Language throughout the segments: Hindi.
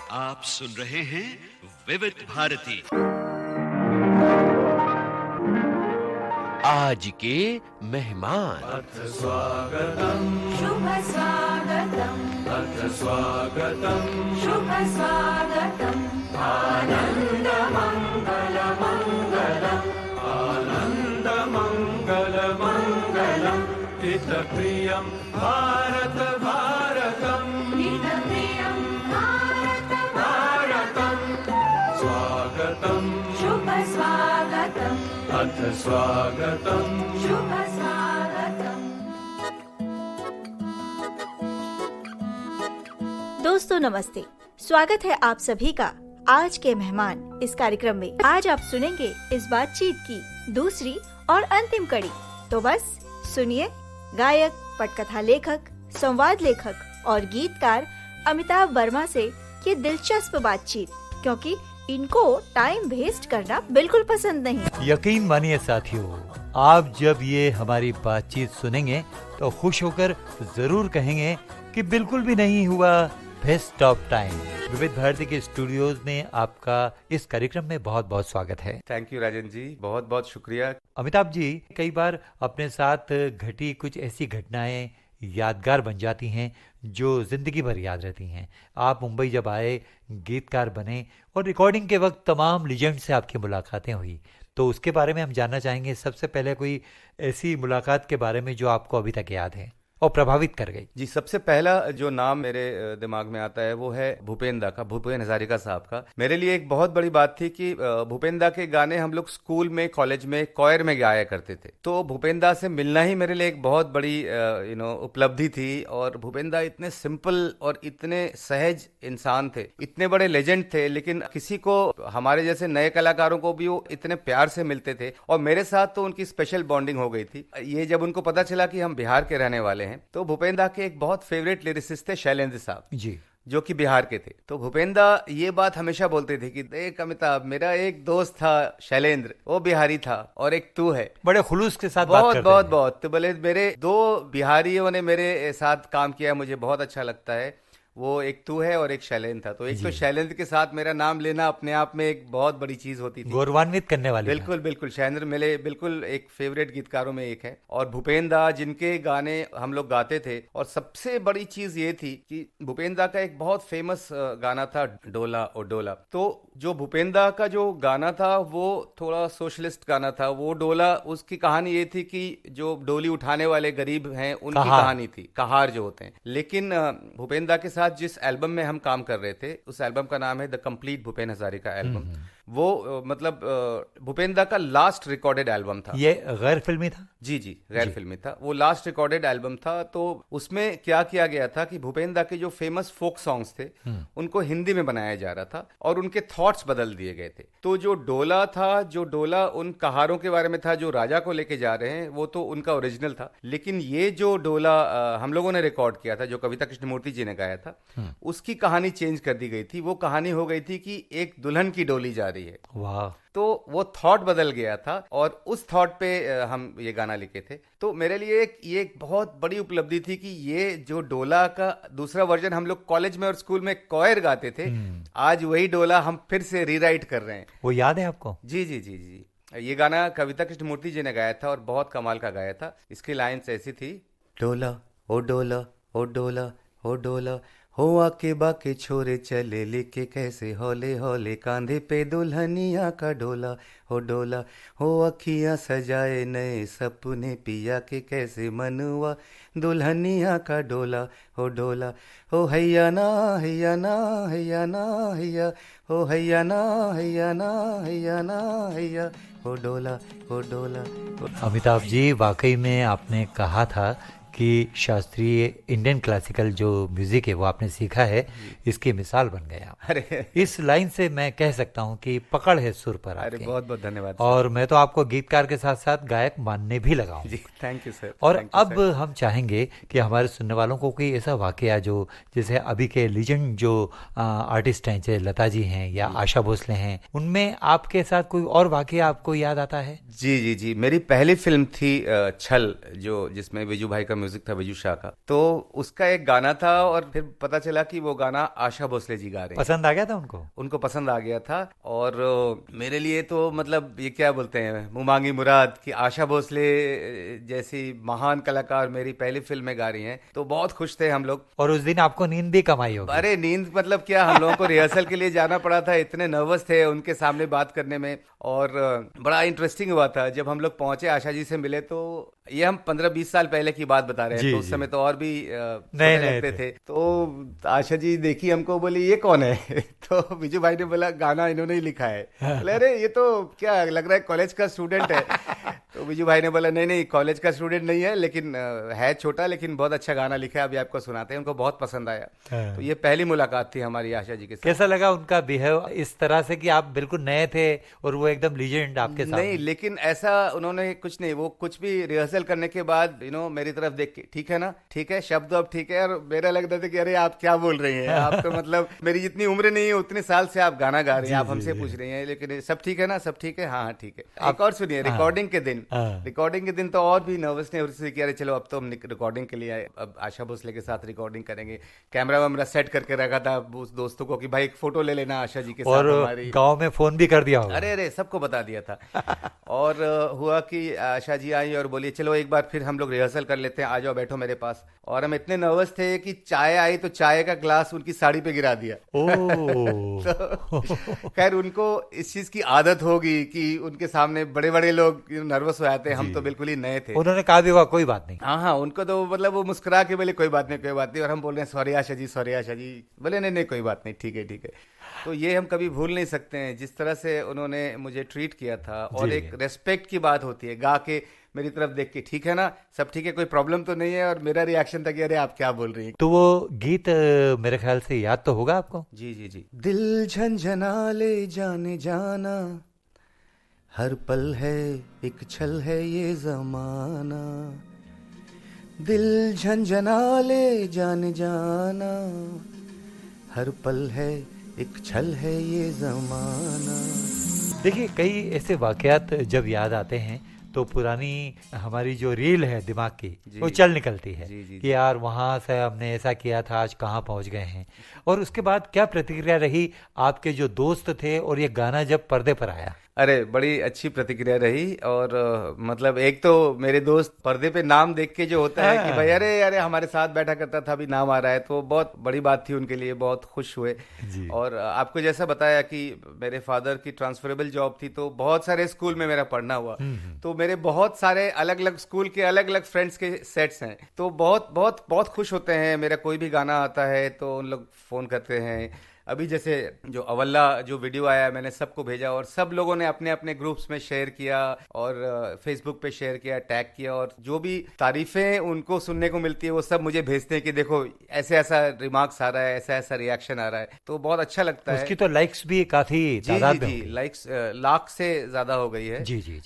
आप सुन रहे हैं विविध भारती। आज के मेहमान। अथ स्वागतम् शुभ स्वागतम् अथ स्वागतम् शुभ स्वागतम् आनन्द मङ्गल मङ्गलम् आनन्द मङ्गल मङ्गलम् हितप्रियं भारत भारतम् हितप्रियं भारत भारतम् स्वागतम् शुभ स्वागतम् अथ स्वागतम् शुभ स्वागतम्। दोस्तों नमस्ते, स्वागत है आप सभी का आज के मेहमान इस कार्यक्रम में। आज आप सुनेंगे इस बातचीत की दूसरी और अंतिम कड़ी। तो बस सुनिए गायक, पटकथा लेखक, संवाद लेखक और गीतकार अमिताभ वर्मा से ये दिलचस्प बातचीत, क्योंकि इनको टाइम वेस्ट करना बिल्कुल पसंद नहीं। यकीन मानिए साथियों, आप जब ये हमारी बातचीत सुनेंगे तो खुश होकर जरूर कहेंगे कि बिल्कुल भी नहीं हुआ वेस्ट ऑफ टाइम। विविध भारती के स्टूडियोज में आपका इस कार्यक्रम में बहुत बहुत स्वागत है। थैंक यू राजन जी, बहुत बहुत शुक्रिया। अमिताभ जी, कई बार अपने साथ घटी कुछ ऐसी घटनाएं यादगार बन जाती हैं जो जिंदगी भर याद रहती हैं। आप मुंबई जब आए, गीतकार बने और रिकॉर्डिंग के वक्त तमाम लीजेंड से आपकी मुलाकातें हुई, तो उसके बारे में हम जानना चाहेंगे। सबसे पहले कोई ऐसी मुलाकात के बारे में जो आपको अभी तक याद है और प्रभावित कर गई। जी, सबसे पहला जो नाम मेरे दिमाग में आता है वो है भूपेन दा का, भूपेन हजारिका साहब का। मेरे लिए एक बहुत बड़ी बात थी कि भूपेन दा के गाने हम लोग स्कूल में, कॉलेज में, कॉयर में गाया करते थे। तो भूपेन दा से मिलना ही मेरे लिए एक बहुत बड़ी उपलब्धि थी। और भूपेन दा इतने सिंपल और इतने सहज इंसान थे, इतने बड़े लेजेंड थे, लेकिन किसी को, हमारे जैसे नए कलाकारों को भी वो इतने प्यार से मिलते थे। और मेरे साथ तो उनकी स्पेशल बॉन्डिंग हो गई थी। ये जब उनको पता चला कि हम बिहार के रहने वाले हैं, तो भूपेन दा के एक बहुत फेवरेट लिरिसिस्ट थे शैलेंद्र साहब जी, जो कि बिहार के थे। तो भूपेन दा ये बात हमेशा बोलते थे कि देख अमिताभ, मेरा एक दोस्त था शैलेंद्र, वो बिहारी था और एक तू है। बड़े खुलूस के साथ बात करते हैं। बहुत तो बोले मेरे दो बिहारियों ने मेरे साथ काम किया, मुझे बहुत अच्छा लगता है। वो एक तू है और एक शैलेंद्र था। तो एक तो शैलेंद्र के साथ मेरा नाम लेना अपने आप में एक बहुत बड़ी चीज होती थी, गौरवान्वित करने वाली। बिल्कुल बिल्कुल, शैलेंद्र मेरे बिल्कुल एक फेवरेट गीतकारों में एक है। और भूपेन दा जिनके गाने हम लोग गाते थे। और सबसे बड़ी चीज ये थी कि भूपेन दा का एक बहुत फेमस गाना था डोला ओ डोला। तो जो भूपेन दा का जो गाना था वो थोड़ा सोशलिस्ट गाना था। वो डोला, उसकी कहानी ये थी कि जो डोली उठाने वाले गरीब हैं उनकी कहानी थी, कहार जो होते हैं। लेकिन भूपेन दा के साथ जिस एल्बम में हम काम कर रहे थे, उस एल्बम का नाम है the complete Bhupen Hazarika album. वो मतलब भूपेन दा का लास्ट रिकॉर्डेड एल्बम था। ये गैर फिल्मी था? जी, गैर फिल्मी था। वो लास्ट रिकॉर्डेड एल्बम था। तो उसमें क्या किया गया था कि भूपेन दा के जो फेमस फोक सॉन्ग्स थे उनको हिंदी में बनाया जा रहा था और उनके थॉट्स बदल दिए गए थे। तो जो डोला था, जो डोला उन कहारों के बारे में था जो राजा को लेके जा रहे हैं, वो तो उनका ओरिजिनल था। लेकिन ये जो डोला हम लोगों ने रिकॉर्ड किया था, जो कविता कृष्णमूर्ति जी ने गाया था, उसकी कहानी चेंज कर दी गई थी। वो कहानी हो गई थी कि एक दुल्हन की डोली जा रही है। वाह! तो वो थॉट बदल गया था और उस थॉट पे हम ये गाना लिखे थे। तो मेरे लिए ये एक बहुत बड़ी उपलब्धि थी कि ये जो डोला का दूसरा वर्जन हम लोग कॉलेज में और स्कूल में कॉयर गाते थे, आज वही डोला हम फिर से रीराइट कर रहे हैं। वो याद है आपको? जी जी जी जी, ये गाना कविता कृष्णमूर्ति जी ने गाया था और बहुत कमाल का गाया था। इसकी लाइन्स ऐसी थी, डोला ओ डोला ओ डोला ओ डोला, हो आके बाके छोरे चले लेके कैसे हौले हौले, कांधे पे दुल्हनिया का डोला हो डोला, हो अखियां सजाए नए सपने पिया के कैसे मनवा, दुल्हनिया का डोला हो डोला, हो हैया ना हैया ना हैया ना हैया, हो हैया ना हैया ना हैया ना हैया, हो डोला हो डोला। अमिताभ जी, वाकई में आपने कहा था कि शास्त्रीय इंडियन क्लासिकल जो म्यूजिक है वो आपने सीखा है, इसकी मिसाल बन गया। अरे इस लाइन से मैं कह सकता हूँ कि पकड़ है सुर पर। अरे बहुत बहुत धन्यवाद। और मैं तो आपको गीतकार के साथ साथ गायक मानने भी लगा हूँ। जी, थैंक यू सर। और अब हम चाहेंगे कि हमारे सुनने वालों को कोई ऐसा वाकया जो, जैसे अभी के लीजेंड जो आर्टिस्ट हैं, चाहे लता जी हैं या आशा भोसले हैं, उनमें आपके साथ कोई और वाकया आपको याद आता है? जी जी जी, मेरी पहली फिल्म थी छल, जो जिसमें विजू भाई का म्यूजिक था विजू शाह का, तो उसका एक गाना था और फिर पता चला कि वो गाना आशा भोसले जी गा रहे हैं। पसंद आ गया था उनको पसंद आ गया था। और मेरे लिए तो मतलब ये क्या बोलते हैं, मुँह मांगी मुराद कि आशा भोसले जैसी महान कलाकार मेरी पहली फिल्म में गा रही हैं, तो बहुत खुश थे हम लोग। और उस दिन आपको नींद भी कमाई होगी। अरे नींद मतलब क्या, हम लोगों को रिहर्सल के लिए जाना पड़ा था, इतने नर्वस थे उनके सामने बात करने में। और बड़ा इंटरेस्टिंग हुआ था जब हम लोग पहुंचे, आशा जी से मिले। तो ये हम 15-20 साल पहले की बात बता रहे हैं, तो उस समय तो और भी नए लगते थे। तो आशा जी देखी हमको, बोली ये कौन है? तो विजू भाई ने बोला गाना इन्होंने ही लिखा है। बोले अरे ये तो क्या लग रहा है कॉलेज का स्टूडेंट है। तो विजू भाई ने बोला नहीं कॉलेज का स्टूडेंट नहीं है, लेकिन है छोटा, लेकिन बहुत अच्छा गाना लिखा है, अभी आपको सुनाते हैं। उनको बहुत पसंद आया। तो ये पहली मुलाकात थी हमारी आशा जी के साथ। कैसा लगा उनका बिहेव इस तरह से कि आप बिल्कुल नए थे और वो एकदम लीजेंड आपके साथ? नहीं, लेकिन ऐसा उन्होंने कुछ नहीं, वो कुछ भी रिहर्सल करने के बाद मेरी तरफ देख के ठीक है ना, ठीक है, शब्द अब ठीक है। और मेरा लगता था कि अरे आप क्या बोल रही हैं, आप तो मतलब मेरी जितनी उम्र नहीं है उतने साल से आप गाना गा रही हैं, आप हमसे पूछ रही हैं, लेकिन सब ठीक है ना, सब ठीक है, हाँ ठीक है। एक और सुनिए, रिकॉर्डिंग के दिन तो और भी नर्वसनेस कि अरे चलो अब तो हम रिकॉर्डिंग के लिए आए, अब आशा भोसले के साथ रिकॉर्डिंग करेंगे। कैमरा वैमरा सेट करके रखा था उस दोस्तों को कि भाई एक फोटो ले लेना आशा जी के साथ हमारी। गांव में फोन भी कर दिया होगा। अरे सबको बता दिया था। और हुआ कि आशा जी आई और बोली चलो एक बार फिर हम लोग रिहर्सल कर लेते हैं, आ जाओ बैठो मेरे पास। और हम इतने नर्वस थे कि चाय आई तो चाय का ग्लास उनकी साड़ी पे गिरा दिया। तो खैर उनको इस चीज की आदत होगी कि उनके सामने बड़े बड़े लोग नर्वस हो जाते हैं, हम तो बिल्कुल ही नए थे। उन्होंने कहा भी होगा कोई बात नहीं। हाँ, उनको तो मतलब वो मुस्कुरा के बोले कोई बात नहीं। और हम बोल रहे हैं सॉरी आशा जी। बोले नहीं कोई बात नहीं, ठीक है। तो ये हम कभी भूल नहीं सकते हैं जिस तरह से उन्होंने मुझे ट्रीट किया था। और एक रेस्पेक्ट की बात होती है, गा के मेरी तरफ देख के ठीक है ना, सब ठीक है, कोई प्रॉब्लम तो नहीं है। और मेरा रिएक्शन था कि अरे आप क्या बोल रही हैं। तो वो गीत मेरे ख्याल से याद तो होगा आपको? जी। दिल झंझना ले जाने जाना, हर पल है एक छल है ये जमाना। दिल झंझना ले जाने जाना, हर पल है एक छल है ये जमाना। देखिए कई ऐसे वाकयात जब याद आते हैं तो पुरानी हमारी जो रील है दिमाग की वो चल निकलती है कि यार वहाँ से हमने ऐसा किया था, आज कहाँ पहुँच गए हैं। और उसके बाद क्या प्रतिक्रिया रही आपके जो दोस्त थे और ये गाना जब पर्दे पर आया? अरे बड़ी अच्छी प्रतिक्रिया रही। और मतलब एक तो मेरे दोस्त पर्दे पे नाम देख के जो होता है कि भाई अरे हमारे साथ बैठा करता था, अभी नाम आ रहा है, तो बहुत बड़ी बात थी उनके लिए, बहुत खुश हुए। और आपको जैसा बताया कि मेरे फादर की ट्रांसफरेबल जॉब थी, तो बहुत सारे स्कूल में मेरा पढ़ना हुआ, तो मेरे बहुत सारे अलग अलग स्कूल के अलग अलग फ्रेंड्स के सेट्स हैं, तो बहुत बहुत बहुत खुश होते हैं। मेरा कोई भी गाना आता है तो उन लोग फोन करते हैं। अभी जैसे जो अवल्ला जो वीडियो आया मैंने सबको भेजा और सब लोगों ने अपने अपने ग्रुप्स में शेयर किया और फेसबुक पे शेयर किया, टैग किया। और जो भी तारीफें उनको सुनने को मिलती है वो सब मुझे भेजते हैं कि देखो ऐसे ऐसा रिमार्क्स आ रहा है, ऐसा ऐसा रिएक्शन आ रहा है, तो बहुत अच्छा लगता है। उसकी तो लाइक्स भी काफी तादाद में जी लाइक्स लाख से ज्यादा हो गई है। जी।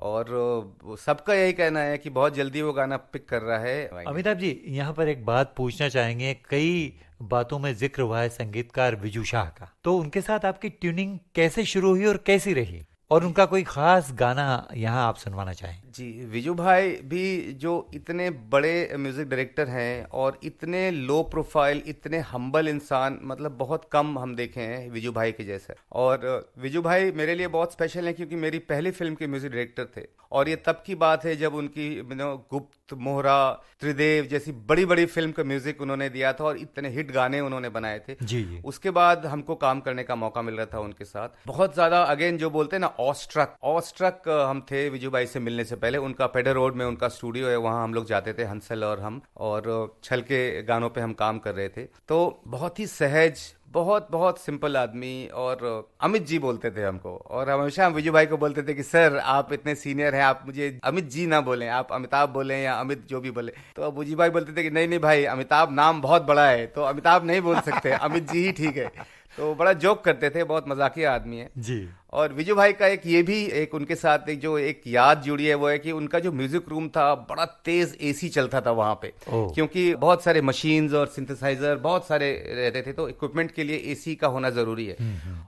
और सबका यही कहना है कि बहुत जल्दी वो गाना पिक कर रहा है। अमिताभ जी यहाँ पर एक बात पूछना चाहेंगे, कई बातों में जिक्र हुआ है संगीतकार विजू शाह का, तो उनके साथ आपकी ट्यूनिंग कैसे शुरू हुई और कैसी रही, और उनका कोई खास गाना यहाँ आप सुनवाना चाहें? जी, विजू भाई भी जो इतने बड़े म्यूजिक डायरेक्टर हैं और इतने लो प्रोफाइल, इतने हम्बल इंसान, मतलब बहुत कम हम देखे हैं विजू भाई के जैसे। और विजू भाई मेरे लिए बहुत स्पेशल है क्योंकि मेरी पहली फिल्म के म्यूजिक डायरेक्टर थे। और ये तब की बात है जब उनकी गुप्त, मोहरा, त्रिदेव जैसी बड़ी बड़ी फिल्म का म्यूजिक उन्होंने दिया था और इतने हिट गाने उन्होंने बनाए थे। जी। उसके बाद हमको काम करने का मौका मिल रहा था उनके साथ। बहुत ज्यादा अगेन जो बोलते हैं ना ऑस्ट्रक हम थे विजू भाई से मिलने से पहले। उनका पेडर रोड में उनका स्टूडियो है, वहां हम लोग जाते थे, हंसल और हम, और छल के गानों पे हम काम कर रहे थे। तो बहुत ही सहज, बहुत बहुत सिंपल आदमी। और अमित जी बोलते थे हमको, और हमेशा हम विजू भाई को बोलते थे कि सर आप इतने सीनियर हैं, आप मुझे अमित जी ना बोलें, आप अमिताभ बोलें या अमित जो भी बोले। तो अब विजू भाई बोलते थे कि नहीं भाई, अमिताभ नाम बहुत बड़ा है तो अमिताभ नहीं बोल सकते, अमित जी ही ठीक है। तो बड़ा जोक करते थे, बहुत मजाकिया आदमी है जी। और विजू भाई का एक उनके साथ एक याद जुड़ी है, वो है कि उनका जो म्यूजिक रूम था बड़ा तेज एसी चलता था वहां पे, क्योंकि बहुत सारे मशीन्स और सिंथेसाइजर बहुत सारे रहते थे, तो इक्विपमेंट के लिए एसी का होना जरूरी है।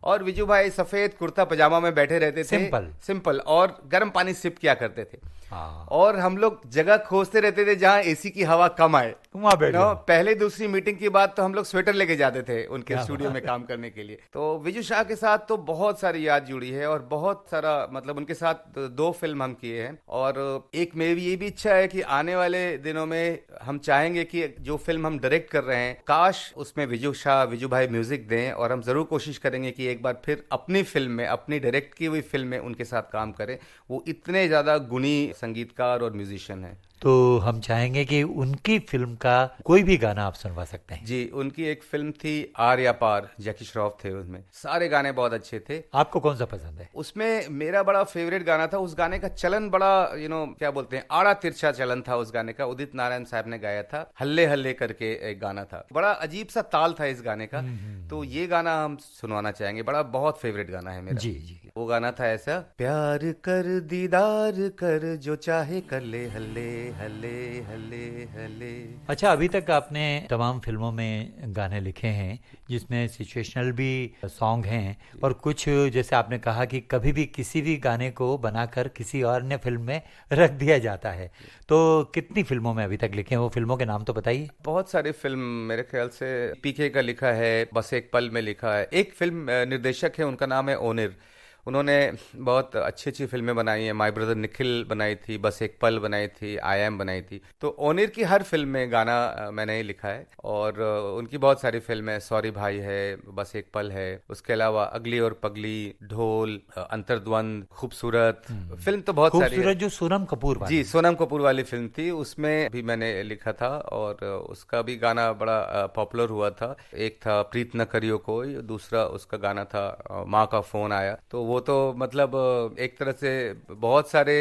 और विजू भाई सफेद कुर्ता पजामा में बैठे रहते थे, सिंपल, और गर्म पानी सिप किया करते थे। हाँ। और हम लोग जगह खोजते रहते थे जहाँ एसी की हवा कम आए। वहाँ बैठ जाओ। पहले दूसरी मीटिंग के बाद तो हम लोग स्वेटर लेके जाते थे उनके क्या स्टूडियो बात में काम करने के लिए। तो विजू शाह के साथ तो बहुत सारी याद जुड़ी है और बहुत सारा मतलब उनके साथ 2 फिल्म हम किए हैं। और एक मेरी ये भी इच्छा है कि आने वाले दिनों में हम चाहेंगे कि जो फिल्म हम डायरेक्ट कर रहे हैं काश उसमें विजू शाह, विजू भाई म्यूजिक दें, और हम जरूर कोशिश करेंगे कि एक बार फिर अपनी फिल्म में, अपनी डायरेक्ट की हुई फिल्म में उनके साथ काम करें। वो इतने ज्यादा गुणी संगीतकार और म्यूजिशियन है। तो हम चाहेंगे कि उनकी फिल्म का कोई भी गाना आप सुनवा सकते हैं। जी, उनकी एक फिल्म थी आर या पार, जैकी श्रॉफ थे उसमें, सारे गाने बहुत अच्छे थे। आपको कौन सा पसंद है? उसमें मेरा बड़ा फेवरेट गाना था, उस गाने का चलन बड़ा क्या बोलते हैं, आड़ा तिरछा चलन था उस गाने का। उदित नारायण साहब ने गाया था, हल्ले हल्ले करके एक गाना था, बड़ा अजीब सा ताल था इस गाने का। तो ये गाना हम सुनवाना चाहेंगे, बड़ा बहुत फेवरेट गाना है मेरा। जी जी। वो गाना था ऐसा, प्यार कर दीदार कर जो चाहे कर ले, हल्ले हल्ले हल्ले हल्ले। अच्छा, अभी तक आपने तमाम फिल्मों में गाने लिखे हैं जिसमें सिचुएशनल भी सॉन्ग हैं, और कुछ जैसे आपने कहा कि कभी भी किसी भी गाने को बनाकर किसी और अन्य फिल्म में रख दिया जाता है। तो कितनी फिल्मों में अभी तक लिखे हैं? वो फिल्मों के नाम तो बताइए। बहुत सारी फिल्म, मेरे ख्याल से पीके का लिखा है, बस एक पल में लिखा है। एक फिल्म निर्देशक है, उनका नाम है ओनिर, उन्होंने बहुत अच्छी अच्छी फिल्में बनाई हैं। माय ब्रदर निखिल बनाई थी, बस एक पल बनाई थी, आई एम बनाई थी। तो ओनिर की हर फिल्म में गाना मैंने ही लिखा है, और उनकी बहुत सारी फिल्में, सॉरी भाई है, बस एक पल है, उसके अलावा अगली और पगली, ढोल, अंतर्द्वंद, खूबसूरत, फिल्म तो बहुत सारी है। खूबसूरत जो सोनम कपूर वाली। जी, सोनम कपूर वाली फिल्म थी, उसमें भी मैंने लिखा था और उसका भी गाना बड़ा पॉपुलर हुआ था। एक था प्रीत न करियो कोई, दूसरा उसका गाना था माँ का फोन आया। तो वो तो मतलब एक तरह से बहुत सारे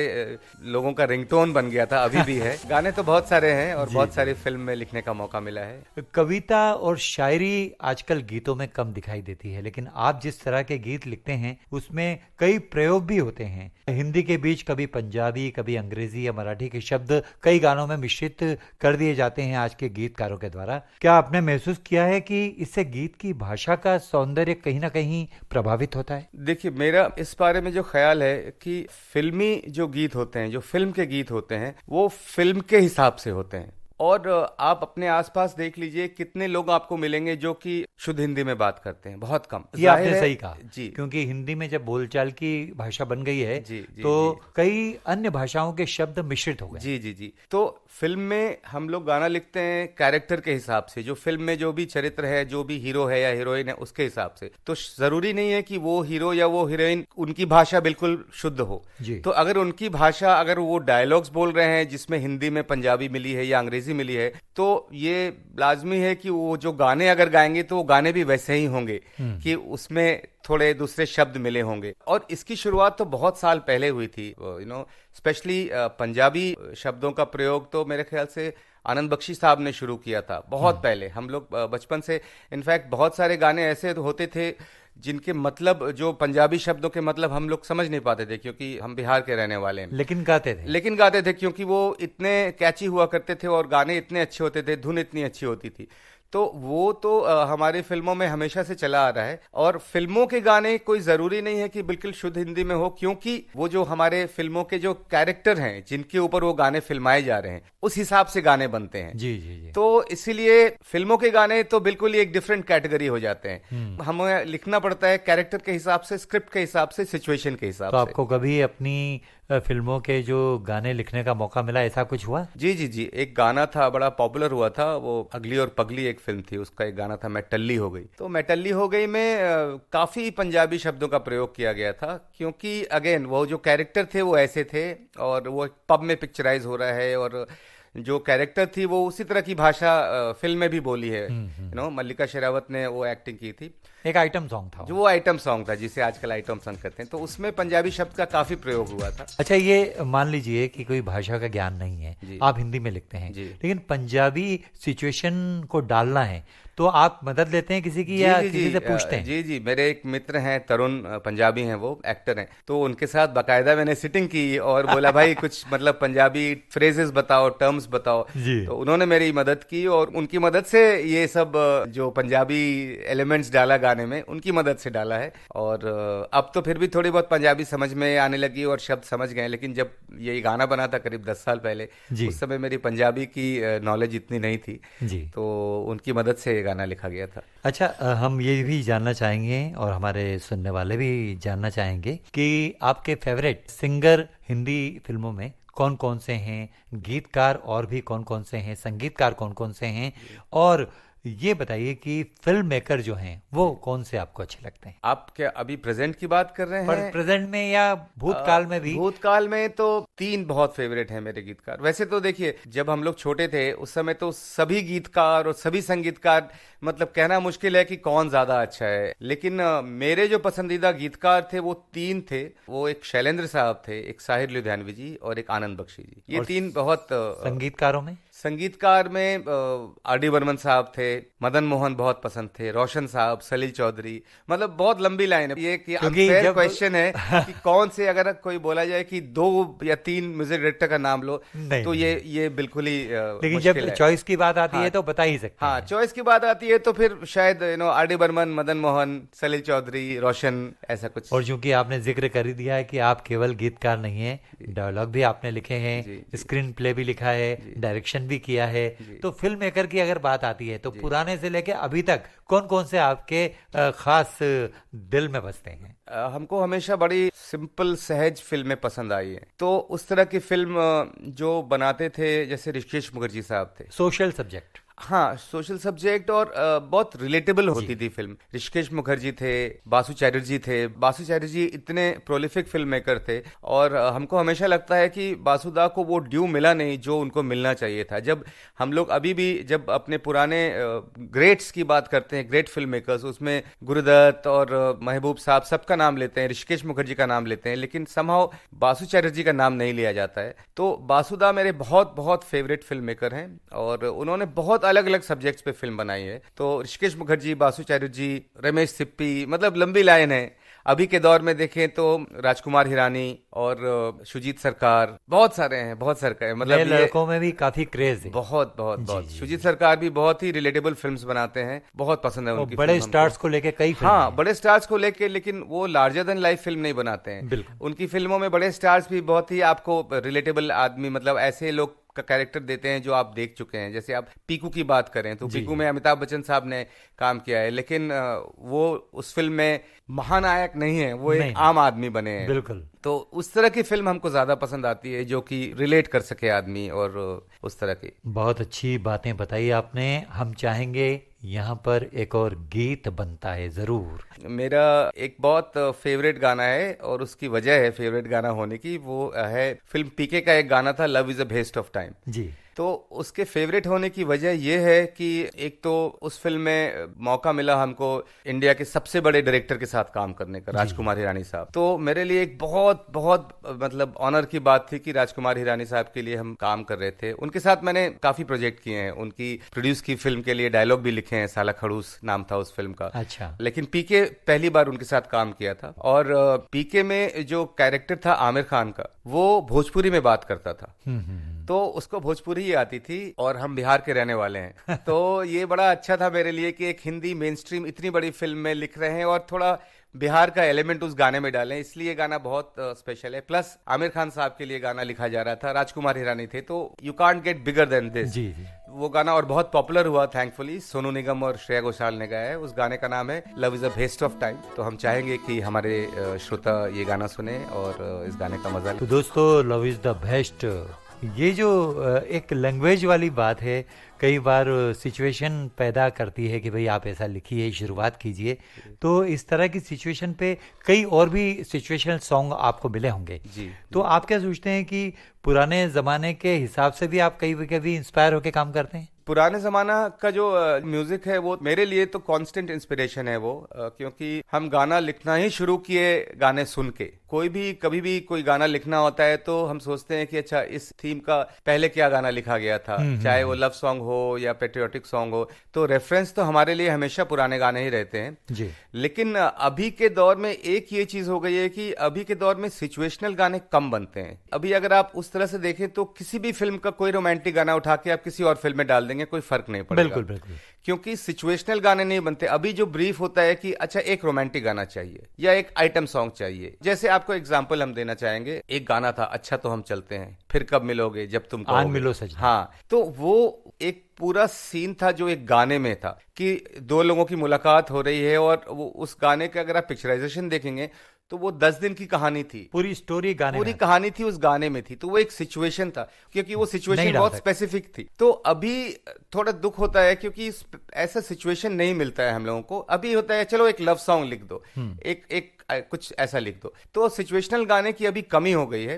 लोगों का रिंगटोन बन गया था, अभी भी है। गाने तो बहुत सारे हैं और बहुत सारी फिल्म में लिखने का मौका मिला है। कविता और शायरी आजकल गीतों में कम दिखाई देती है, लेकिन आप जिस तरह के गीत लिखते हैं उसमें कई प्रयोग भी होते हैं। हिंदी के बीच कभी पंजाबी, कभी अंग्रेजी या मराठी के शब्द कई गानों में मिश्रित कर दिए जाते हैं आज के गीतकारों के द्वारा। क्या आपने महसूस किया है कि इससे गीत की भाषा का सौंदर्य कहीं ना कहीं प्रभावित होता है? देखिए, मेरा इस बारे में जो ख्याल है कि फिल्मी जो गीत होते हैं, जो फिल्म के गीत होते हैं, वो फिल्म के हिसाब से होते हैं। और आप अपने आसपास देख लीजिए, कितने लोग आपको मिलेंगे जो कि शुद्ध हिंदी में बात करते हैं, बहुत कम। ये आपने सही कहा जी, क्योंकि हिंदी में जब बोलचाल की भाषा बन गई है जी, जी, तो जी, कई अन्य भाषाओं के शब्द मिश्रित हो गए। जी जी जी। तो फिल्म में हम लोग गाना लिखते हैं कैरेक्टर के हिसाब से, जो फिल्म में जो भी चरित्र है, जो भी हीरो है या हीरोइन है, उसके हिसाब से। तो जरूरी नहीं है कि वो हीरो या वो हीरोइन उनकी भाषा बिल्कुल शुद्ध हो जी। तो अगर उनकी भाषा, अगर वो डायलॉग्स बोल रहे हैं जिसमें हिंदी में पंजाबी मिली है या अंग्रेजी मिली है, तो ये लाजमी है कि वो जो गाने अगर गाएंगे तो वो गाने भी वैसे ही होंगे कि उसमें थोड़े दूसरे शब्द मिले होंगे। और इसकी शुरुआत तो बहुत साल पहले हुई थी, स्पेशली पंजाबी शब्दों का प्रयोग तो मेरे ख्याल से आनंद बख्शी साहब ने शुरू किया था बहुत पहले। हम लोग बचपन से, इनफैक्ट बहुत सारे गाने ऐसे होते थे जिनके मतलब, जो पंजाबी शब्दों के मतलब हम लोग समझ नहीं पाते थे, क्योंकि हम बिहार के रहने वाले हैं, लेकिन गाते थे क्योंकि वो इतने कैची हुआ करते थे और गाने इतने अच्छे होते थे, धुन इतनी अच्छी होती थी। तो वो तो हमारी फिल्मों में हमेशा से चला आ रहा है। और फिल्मों के गाने कोई जरूरी नहीं है कि बिल्कुल शुद्ध हिंदी में हो, क्योंकि वो जो हमारे फिल्मों के जो कैरेक्टर हैं जिनके ऊपर वो गाने फिल्माए जा रहे हैं, उस हिसाब से गाने बनते हैं। जी जी जी। तो इसीलिए फिल्मों के गाने तो बिल्कुल ही एक डिफरेंट कैटेगरी हो जाते हैं। हमें लिखना पड़ता है कैरेक्टर के हिसाब से, स्क्रिप्ट के हिसाब से, सिचुएशन के हिसाब से। तो आपको कभी अपनी फिल्मों के जो गाने लिखने का मौका मिला, ऐसा कुछ हुआ? जी जी जी। एक गाना था, बड़ा पॉपुलर हुआ था, वो अगली और पगली एक फिल्म थी, उसका एक गाना था मैं टल्ली हो गई। तो मैं टल्ली हो गई में काफी पंजाबी शब्दों का प्रयोग किया गया था, क्योंकि अगेन वो जो कैरेक्टर थे वो ऐसे थे और वो पब में पिक्चराइज हो रहा है, और जो कैरेक्टर थी वो उसी तरह की भाषा फिल्म में भी बोली है। मल्लिका शेरावत ने वो एक्टिंग की थी। एक आइटम सॉन्ग था जो वो आइटम सॉन्ग था जिसे आजकल आइटम सॉन्ग करते हैं, तो उसमें पंजाबी शब्द का काफी प्रयोग हुआ था। अच्छा, ये मान लीजिए कि कोई भाषा का ज्ञान नहीं है, आप हिंदी में लिखते हैं, लेकिन पंजाबी सिचुएशन को डालना है, तो आप मदद लेते हैं किसी की या किसी से पूछते हैं? जी जी, मेरे एक मित्र हैं तरुण, पंजाबी हैं, वो एक्टर हैं, तो उनके साथ बाकायदा मैंने सिटिंग की और बोला भाई कुछ मतलब पंजाबी फ्रेजेस बताओ, टर्म्स रिदम्स बताओ। जी। तो उन्होंने मेरी मदद की और उनकी मदद से ये सब जो पंजाबी एलिमेंट्स डाला गाने में, उनकी मदद से डाला है। और अब तो फिर भी थोड़ी बहुत पंजाबी समझ में आने लगी और शब्द समझ गए, लेकिन जब ये गाना बना था करीब 10 साल पहले, जी। उस समय मेरी पंजाबी की नॉलेज इतनी नहीं थी जी। तो उनकी मदद से ये गाना लिखा गया था। अच्छा, हम ये भी जानना चाहेंगे और हमारे सुनने वाले भी जानना चाहेंगे कि आपके फेवरेट सिंगर हिंदी फिल्मों में कौन कौन से हैं, गीतकार और भी कौन कौन से हैं, संगीतकार कौन कौन से हैं, और ये बताइए कि फिल्म मेकर जो हैं वो कौन से आपको अच्छे लगते हैं। आप क्या अभी प्रेजेंट की बात कर रहे पर हैं? प्रेजेंट में या भूतकाल में भी? भूतकाल में तो 3 बहुत फेवरेट हैं मेरे गीतकार। वैसे तो देखिए, जब हम लोग छोटे थे उस समय तो सभी गीतकार और सभी संगीतकार, मतलब कहना मुश्किल है कि कौन ज्यादा अच्छा है, लेकिन मेरे जो पसंदीदा गीतकार थे वो 3 थे। वो एक शैलेंद्र साहब थे, एक साहिर लुधियानवी जी और एक आनंद बख्शी जी। ये 3 बहुत संगीतकारों में? संगीतकार में आर.डी. बर्मन साहब थे, मदन मोहन बहुत पसंद थे, रोशन साहब, सलील चौधरी, मतलब बहुत लंबी लाइन है। ये कि अनफेयर क्वेश्चन है कि कौन से, अगर कोई बोला जाए कि 2 या 3 म्यूजिक डायरेक्टर का नाम लो तो ये बिल्कुल ही लेकिन जब चॉइस की बात आती है तो बता ही सकते हैं। हाँ, चॉइस की बात आती है तो फिर शायद आर.डी. बर्मन, मदन मोहन, सलील चौधरी, रोशन, ऐसा कुछ। और चूंकि आपने जिक्र कर ही दिया है कि आप केवल गीतकार नहीं हैं, डायलॉग भी आपने लिखे हैं, स्क्रीन प्ले भी लिखा है, डायरेक्शन भी किया है, तो फिल्म मेकर की अगर बात आती है तो पुराने से लेके अभी तक कौन कौन से आपके खास दिल में बसते हैं? हमको हमेशा बड़ी सिंपल सहज फिल्में पसंद आई हैं। तो उस तरह की फिल्म जो बनाते थे, जैसे ऋषिकेश मुखर्जी साहब थे, सोशल सब्जेक्ट। हाँ, सोशल सब्जेक्ट और बहुत रिलेटेबल होती थी फिल्म। ऋषिकेश मुखर्जी थे, बासु चैटर्जी थे। बासु चैटर्जी इतने प्रोलिफिक फिल्म मेकर थे और हमको हमेशा लगता है कि बासुदा को वो ड्यू मिला नहीं जो उनको मिलना चाहिए था। जब हम लोग अभी भी जब अपने पुराने ग्रेट्स की बात करते हैं, ग्रेट फिल्म मेकर्स, उसमें गुरुदत्त और महबूब साहब सबका नाम लेते हैं, ऋषिकेश मुखर्जी का नाम लेते हैं, लेकिन समहाउ बासु चैटर्जी का नाम नहीं लिया जाता है। तो बासुदा मेरे बहुत बहुत फेवरेट फिल्म मेकर हैं और उन्होंने बहुत अलग अलग सब्जेक्ट्स पे फिल्म बनाई है। तो ऋषिकेश मुखर्जी, बासु चैटर्जी, रमेश सिप्पी, मतलब लंबी लाइन है। अभी के दौर में देखें तो राजकुमार हिरानी और शुजीत सरकार, बहुत सारे हैं, बहुत सारे, मतलब लड़कों में भी काफी क्रेज है। बहुत बहुत बहुत। शुजीत सरकार भी बहुत ही रिलेटेबल फिल्म्स बनाते हैं, बहुत पसंद है उनकी। बड़े स्टार्स को लेके कई फिल्म। हाँ, बड़े स्टार्स को लेके, लेकिन वो लार्जर देन लाइफ फिल्म नहीं बनाते हैं। उनकी फिल्मों में बड़े स्टार्स भी बहुत ही आपको रिलेटेबल आदमी, मतलब ऐसे लोग का कैरेक्टर देते हैं जो आप देख चुके हैं। जैसे आप पीकू की बात करें तो पीकू में अमिताभ बच्चन साहब ने काम किया है, लेकिन वो उस फिल्म में महानायक नहीं है, वो एक आम आदमी बने हैं। बिल्कुल। तो उस तरह की फिल्म हमको ज्यादा पसंद आती है जो कि रिलेट कर सके आदमी, और उस तरह की। बहुत अच्छी बातें बताई आपने। हम चाहेंगे यहाँ पर एक और गीत बनता है जरूर। मेरा एक बहुत फेवरेट गाना है और उसकी वजह है फेवरेट गाना होने की, वो है फिल्म पीके का एक गाना था, love is a waste of time जी। तो उसके फेवरेट होने की वजह यह है कि एक तो उस फिल्म में मौका मिला हमको इंडिया के सबसे बड़े डायरेक्टर के साथ काम करने का, राजकुमार हिरानी साहब। तो मेरे लिए एक बहुत बहुत मतलब ऑनर की बात थी कि राजकुमार हिरानी साहब के लिए हम काम कर रहे थे। उनके साथ मैंने काफी प्रोजेक्ट किए हैं, उनकी प्रोड्यूस की फिल्म के लिए डायलॉग भी लिखे हैं, साला खड़ूस नाम था उस फिल्म का। अच्छा। लेकिन पीके पहली बार उनके साथ काम किया था, और पीके में जो कैरेक्टर था आमिर खान का, वो भोजपुरी में बात करता था। तो उसको भोजपुरी ही आती थी और हम बिहार के रहने वाले हैं। तो ये बड़ा अच्छा था मेरे लिए कि एक हिंदी मेन स्ट्रीम इतनी बड़ी फिल्म में लिख रहे हैं और थोड़ा बिहार का एलिमेंट उस गाने में डालें, इसलिए ये गाना बहुत स्पेशल है। प्लस आमिर खान साहब के लिए गाना लिखा जा रहा था, राजकुमार हिरानी थे, तो you can't get bigger than this. जी जी। वो गाना और बहुत पॉपुलर हुआ थैंकफुली। सोनू निगम और श्रेया घोषाल ने गाया है। उस गाने का नाम है love is a waste of time. तो हम चाहेंगे कि हमारे श्रोता ये गाना सुने और इस गाने का मजा लें। तो दोस्तों, लव इज द बेस्ट, ये जो एक लैंग्वेज वाली बात है, कई बार सिचुएशन पैदा करती है कि भाई आप ऐसा लिखिए, शुरुआत कीजिए। तो इस तरह की सिचुएशन पे कई और भी सिचुएशनल सॉन्ग आपको मिले होंगे जी। तो आप क्या सोचते हैं कि पुराने जमाने के हिसाब से भी आप कभी इंस्पायर होकर काम करते हैं? पुराने जमाना का जो म्यूजिक है वो मेरे लिए तो कांस्टेंट इंस्पिरेशन है वो, क्योंकि हम गाना लिखना ही शुरू किए गाने सुन के। कोई भी कभी भी कोई गाना लिखना होता है तो हम सोचते हैं कि अच्छा इस थीम का पहले क्या गाना लिखा गया था, चाहे वो लव सॉन्ग हो या पेट्रियोटिक सॉन्ग हो, तो रेफरेंस तो हमारे लिए हमेशा पुराने गाने ही रहते हैं जी। लेकिन अभी के दौर में एक ये चीज हो गई है कि अभी के दौर में सिचुएशनल गाने कम बनते हैं। अभी अगर आप उस तरह से देखें तो किसी भी फिल्म का कोई रोमांटिक गाना उठा के आप किसी और फिल्म में डाल देंगे, कोई फर्क नहीं पड़ेगा। बिल्कुल बिल्कुल। क्योंकि सिचुएशनल गाने नहीं बनते। अभी जो ब्रीफ होता है कि अच्छा एक रोमांटिक गाना चाहिए या एक आइटम सॉन्ग चाहिए। जैसे आपको एग्जांपल हम देना चाहेंगे, एक गाना था अच्छा तो हम चलते हैं, फिर कब मिलोगे जब तुम आन कहोगे। मिलो सजना। हाँ, तो वो एक पूरा सीन था जो एक गाने में था कि दो लोगों की मुलाकात हो रही है और वो उस गाने के अगर आप पिक्चराइजेशन देखेंगे तो वो 10 दिन की कहानी थी, पूरी स्टोरी गाने पूरी में। कहानी थी उस गाने में थी। तो वो एक सिचुएशन था क्योंकि वो नहीं सिचुएशन डाल बहुत सकते। स्पेसिफिक थी। तो अभी थोड़ा दुख होता है क्योंकि ऐसा सिचुएशन नहीं मिलता है हम लोगों को। अभी होता है चलो एक लव सॉन्ग लिख दो, एक कुछ ऐसा लिख दो। तो सिचुएशनल गाने की अभी कमी हो गई है।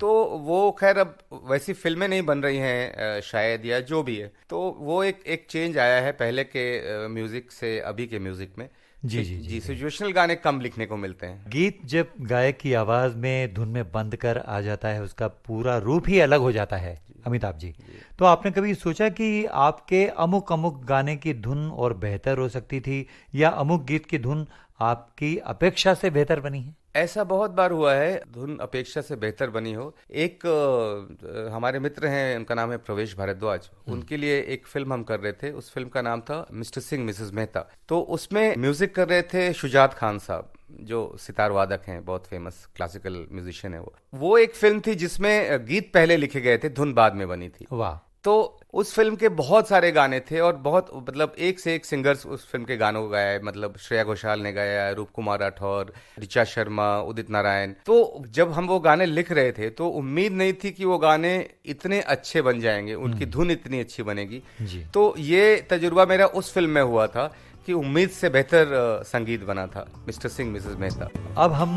तो वो खैर अब वैसी फिल्में नहीं बन रही हैं शायद, या जो भी है। तो वो एक चेंज आया है पहले के म्यूजिक से अभी के म्यूजिक में। जी जी जी। सिचुएशनल गाने कम लिखने को मिलते हैं। गीत जब गायक की आवाज में धुन में बंद कर आ जाता है, उसका पूरा रूप ही अलग हो जाता है। अमिताभ जी, तो आपने कभी सोचा कि आपके अमुक अमुक गाने की धुन और बेहतर हो सकती थी, या अमुक गीत की धुन आपकी अपेक्षा से बेहतर बनी है? ऐसा बहुत बार हुआ है, धुन अपेक्षा से बेहतर बनी हो। एक हमारे मित्र हैं, उनका नाम है प्रवेश भारद्वाज। उनके लिए एक फिल्म हम कर रहे थे। उस फिल्म का नाम था मिस्टर सिंह मिसेस मेहता। तो उसमें म्यूजिक कर रहे थे शुजात खान साहब, जो सितार वादक हैं, बहुत फेमस क्लासिकल म्यूजिशियन है वो एक फिल्म थी जिसमें गीत पहले लिखे गए थे, धुन बाद में बनी थी। वाह। तो उस फिल्म के बहुत सारे गाने थे और बहुत मतलब एक से एक सिंगर्स उस फिल्म के गानों को गाया है। मतलब श्रेया घोषाल ने गाया है, रूप कुमार राठौर, ऋचा शर्मा, उदित नारायण। तो जब हम वो गाने लिख रहे थे तो उम्मीद नहीं थी कि वो गाने इतने अच्छे बन जाएंगे, उनकी धुन इतनी अच्छी बनेगी जी। तो ये तजुर्बा मेरा उस फिल्म में हुआ था कि उम्मीद से बेहतर संगीत बना था मिस्टर सिंह मिसेस मेहता। अब हम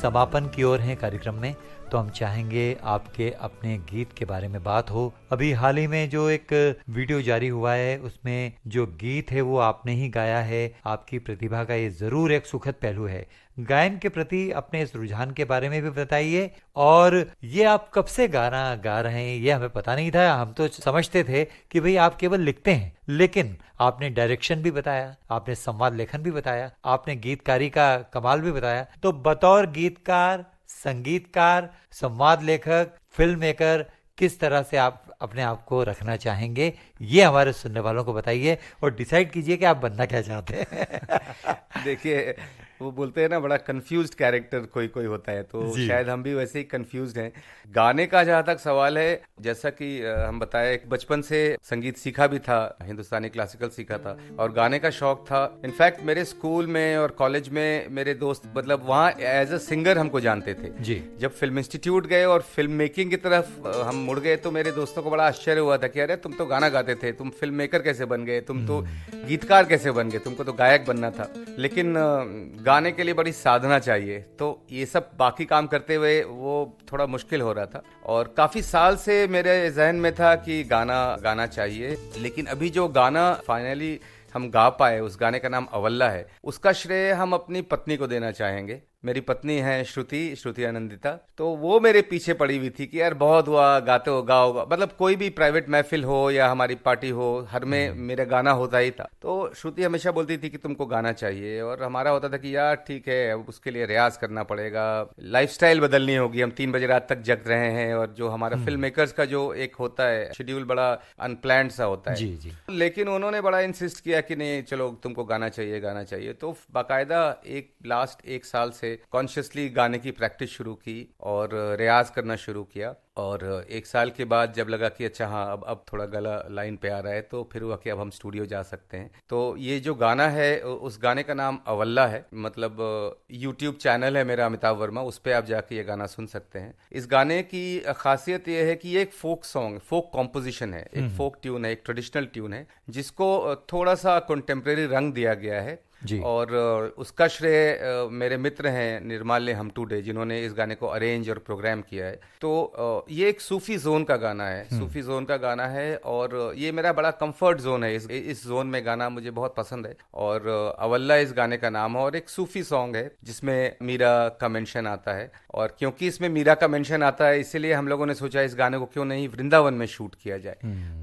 समापन की ओर हैं कार्यक्रम में, तो हम चाहेंगे आपके अपने गीत के बारे में बात हो। अभी हाल ही में जो एक वीडियो जारी हुआ है, उसमें जो गीत है वो आपने ही गाया है। आपकी प्रतिभा का ये जरूर एक सुखद पहलू है। गायन के प्रति अपने इस रुझान के बारे में भी बताइए। और ये आप कब से गाना गा रहे हैं, ये हमें पता नहीं था। हम तो समझते थे कि भाई आप केवल लिखते हैं, लेकिन आपने डायरेक्शन भी बताया, आपने संवाद लेखन भी बताया, आपने गीतकारी का कमाल भी बताया। तो बतौर गीतकार, संगीतकार, संवाद लेखक, फिल्म मेकर, किस तरह से आप अपने आप को रखना चाहेंगे, ये हमारे सुनने वालों को बताइए और डिसाइड कीजिए कि आप बनना क्या चाहते हैं। देखिए, वो बोलते हैं ना, बड़ा कंफ्यूज्ड कैरेक्टर कोई कोई होता है, तो शायद हम भी वैसे ही कंफ्यूज्ड हैं। गाने का जहाँ तक सवाल है, जैसा कि हम बताए, बचपन से संगीत सीखा भी था, हिंदुस्तानी क्लासिकल सीखा था और गाने का शौक था। इनफैक्ट मेरे स्कूल में और कॉलेज में मेरे दोस्त मतलब वहाँ एज अ सिंगर हमको जानते थे जी। जब फिल्म इंस्टीट्यूट गए और फिल्म मेकिंग की तरफ हम मुड़ गए तो मेरे दोस्तों को बड़ा आश्चर्य हुआ था कि अरे तुम तो गाना गाते थे, तुम फिल्म मेकर कैसे बन गए, तुम तो गीतकार कैसे बन गए, तुमको तो गायक बनना था। लेकिन गाने के लिए बड़ी साधना चाहिए, तो ये सब बाकी काम करते हुए वो थोड़ा मुश्किल हो रहा था। और काफी साल से मेरे जहन में था कि गाना गाना चाहिए, लेकिन अभी जो गाना फाइनली हम गा पाए, उस गाने का नाम अवल्ला है, उसका श्रेय हम अपनी पत्नी को देना चाहेंगे। मेरी पत्नी है श्रुति आनंदिता, तो वो मेरे पीछे पड़ी हुई थी कि यार बहुत हुआ, गाते हो गाओ। मतलब कोई भी प्राइवेट महफिल हो या हमारी पार्टी हो, हर में मेरा गाना होता ही था। तो श्रुति हमेशा बोलती थी कि तुमको गाना चाहिए, और हमारा होता था कि यार ठीक है, अब उसके लिए रियाज करना पड़ेगा, लाइफस्टाइल बदलनी होगी। हम 3 बजे रात तक जग रहे हैं और जो हमारा फिल्म मेकर्स का जो एक होता है शेड्यूल, बड़ा अनप्लान्ड सा होता है। जी जी। लेकिन उन्होंने बड़ा इंसिस्ट किया कि नहीं चलो तुमको गाना चाहिए, गाना चाहिए। तो बाकायदा लास्ट 1 साल से कॉन्शियसली गाने की प्रैक्टिस शुरू की और रियाज करना शुरू किया। और 1 साल के बाद जब लगा कि अच्छा हाँ अब थोड़ा गला लाइन पे आ रहा है, तो फिर हुआ कि अब हम स्टूडियो जा सकते हैं। तो ये जो गाना है, उस गाने का नाम अवल्ला है। मतलब यूट्यूब चैनल है मेरा अमिताभ वर्मा, उस पर आप जाके ये गाना सुन सकते हैं। इस गाने की खासियत ये है कि ये एक फोक सॉन्ग, फोक कॉम्पोजिशन है, एक फोक ट्यून है, एक ट्रेडिशनल ट्यून है, जिसको थोड़ा सा कंटेम्प्रेरी रंग दिया गया है। जी। और उसका श्रेय मेरे मित्र हैं निर्माल्य हमटूडे, जिन्होंने इस गाने को अरेंज और प्रोग्राम किया है। तो ये एक सूफी जोन का गाना है, सूफी जोन का गाना है, और ये मेरा बड़ा कंफर्ट जोन है। इस जोन में गाना मुझे बहुत पसंद है, और अवल्ला इस गाने का नाम है, और एक सूफी सॉन्ग है जिसमें मीरा का मेंशन आता है। और क्योंकि इसमें मीरा का मेंशन आता है, इसीलिए हम लोगों ने सोचा इस गाने को क्यों नहीं वृंदावन में शूट किया जाए।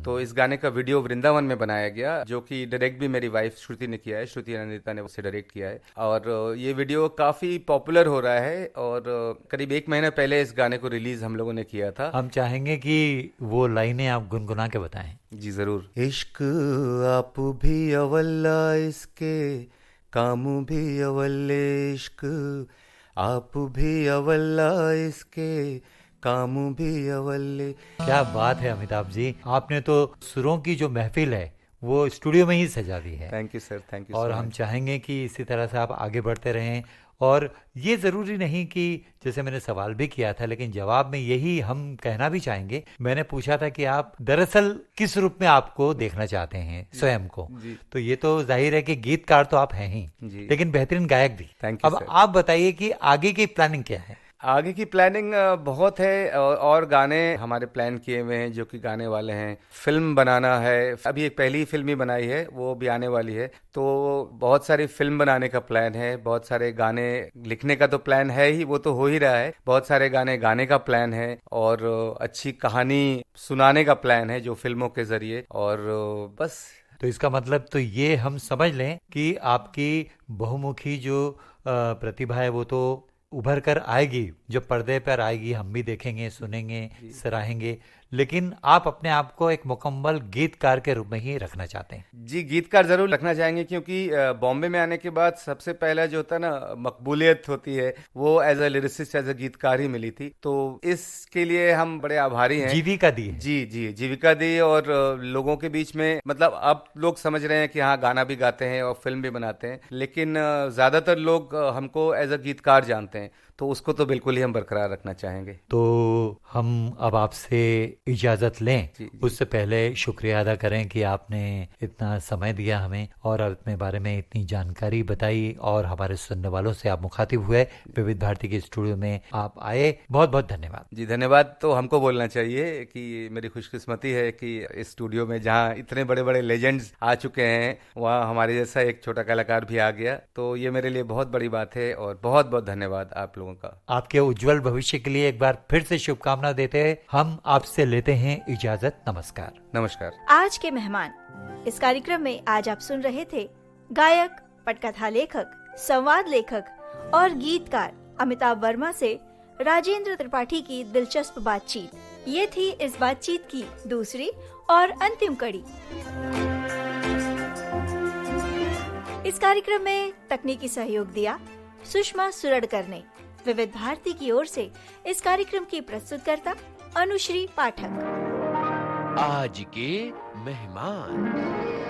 तो इस गाने का वीडियो वृंदावन में बनाया गया, जो कि डायरेक्ट भी मेरी वाइफ श्रुति ने किया है, श्रुति अनिता ने उसे डायरेक्ट किया है। और ये वीडियो काफी पॉपुलर हो रहा है, और करीब 1 महीने पहले इस गाने को रिलीज हम लोगों ने किया था। हम चाहेंगे कि वो लाइनें आप गुनगुना के बताएं। जी जरूर। इश्क आप भी अवल्ला इसके, काम भी अवल्ले, इश्क आप भी अवल्ला इसके, काम भी अवल्ले। क्या बात है अमिताभ जी, आपने तो सुरों की जो महफिल है वो स्टूडियो में ही सजा दी है। Thank you sir, thank you. और हम चाहेंगे कि इसी तरह से आप आगे बढ़ते रहें। और ये ज़रूरी नहीं कि, जैसे मैंने सवाल भी किया था, लेकिन जवाब में यही हम कहना भी चाहेंगे। मैंने पूछा था कि आप दरअसल किस रूप में आपको देखना चाहते हैं स्वयं को, तो ये तो जाहिर है कि गीतकार तो आप हैं ही, लेकिन बेहतरीन गायक भी। थैंक यू अब सर। आप बताइए कि आगे की प्लानिंग क्या है? आगे की प्लानिंग बहुत है, और गाने हमारे प्लान किए हुए हैं जो कि गाने वाले हैं। फिल्म बनाना है, अभी एक पहली फिल्म ही बनाई है, वो भी आने वाली है। तो बहुत सारी फिल्म बनाने का प्लान है, बहुत सारे गाने लिखने का तो प्लान है ही, वो तो हो ही रहा है। बहुत सारे गाने गाने का प्लान है, और अच्छी कहानी सुनाने का प्लान है जो फिल्मों के जरिए। और बस, तो इसका मतलब तो ये हम समझ लें कि आपकी बहुमुखी जो प्रतिभा है वो तो उभर कर आएगी, जब पर्दे पर आएगी हम भी देखेंगे, सुनेंगे, सराहेंगे। लेकिन आप अपने आप को एक मुकम्मल गीतकार के रूप में ही रखना चाहते हैं? जी, गीतकार जरूर रखना चाहेंगे, क्योंकि बॉम्बे में आने के बाद सबसे पहला जो होता है ना मकबूलियत होती है, वो as a lyricist, as a गीतकार ही मिली थी। तो इसके लिए हम बड़े आभारी हैं। जीविका दी है। जी जी, जीविका दी। और लोगों के बीच में, मतलब अब लोग समझ रहे हैं कि हाँ, गाना भी गाते हैं और फिल्म भी बनाते हैं, लेकिन ज्यादातर लोग हमको एज अ गीतकार जानते हैं, तो उसको तो बिल्कुल ही हम बरकरार रखना चाहेंगे। तो हम अब आपसे इजाजत लें। जी। उससे पहले शुक्रिया अदा करें कि आपने इतना समय दिया हमें और अपने बारे में इतनी जानकारी बताई, और हमारे सुनने वालों से आप मुखातिब हुए, विविध भारती के स्टूडियो में आप आए। बहुत बहुत धन्यवाद। जी धन्यवाद। तो हमको बोलना चाहिए कि मेरी खुशकिस्मती है कि इस स्टूडियो में जहाँ इतने बड़े बड़े लेजेंड्स आ चुके हैं, वहाँ हमारे जैसा एक छोटा कलाकार भी आ गया। तो ये मेरे लिए बहुत बड़ी बात है, और बहुत बहुत धन्यवाद आप लोगों का। आपके उज्जवल भविष्य के लिए एक बार फिर से शुभकामना देते हैं हम आपसे लेते हैं इजाजत। नमस्कार। नमस्कार। आज के मेहमान इस कार्यक्रम में आज आप सुन रहे थे गायक, पटकथा लेखक, संवाद लेखक और गीतकार अमिताभ वर्मा से राजेंद्र त्रिपाठी की दिलचस्प बातचीत। ये थी इस बातचीत की दूसरी और अंतिम कड़ी। इस कार्यक्रम में तकनीकी सहयोग दिया सुषमा सुरड़कर ने। विविध भारती की ओर से इस कार्यक्रम की प्रस्तुतकर्ता अनुश्री पाठक। आज के मेहमान।